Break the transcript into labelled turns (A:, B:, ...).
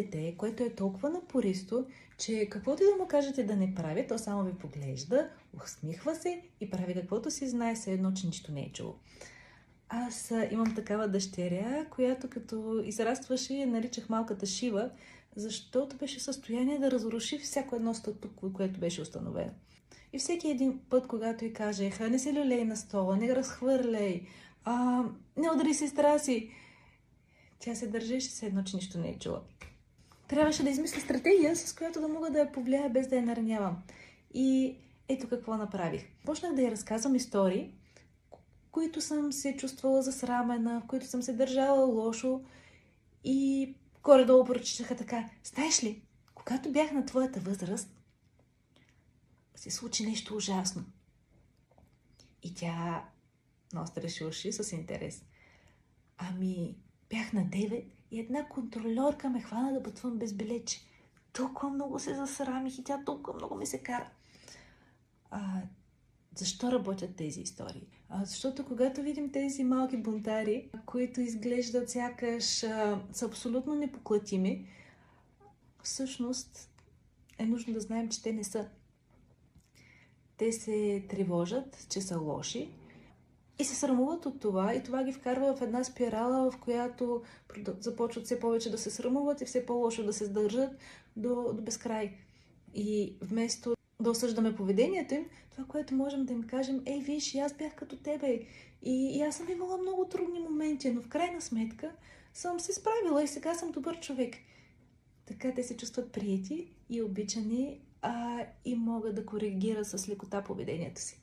A: дете, което е толкова напористо, че каквото и да му кажете да не прави, то само ви поглежда, усмихва се и прави каквото си знае, все едно, че нищо не е чуло. Аз имам такава дъщеря, която като израстваше я наричах малката Шива, защото беше в състояние да разруши всяко едно статукво, което беше установено. И всеки един път, когато й кажех, не се люлей на стола, не разхвърляй, не удари сестра си, тя се държеше все едно, че нищо не е чула. Трябваше да измисля стратегия, с която да мога да я повлияя без да я наранявам. И ето какво направих. Почнах да я разказвам истории, които съм се чувствала засрамена, в които съм се държала лошо и горе-долу прочитаха така. Знаеш ли, когато бях на твоята възраст, се случи нещо ужасно. И тя настреше уши с интерес. Бях на 9 и една контрольорка ме хвана да пътвам без билече. Толкова много се засрамих и тя толкова много ми се кара. Защо работят тези истории? Защото когато видим тези малки бунтари, които изглеждат сякаш са абсолютно непоклатими, всъщност е нужно да знаем, че те не са. Те се тревожат, че са лоши и се срамуват от това и това ги вкарва в една спирала, в която започват все повече да се срамуват и все по-лошо да се сдържат до безкрай. И вместо да осъждаме поведението им, това, което можем да им кажем, виж, аз бях като тебе и аз съм имала много трудни моменти, но в крайна сметка съм се справила и сега съм добър човек. Така те се чувстват приети и обичани и могат да коригират с лекота поведението си.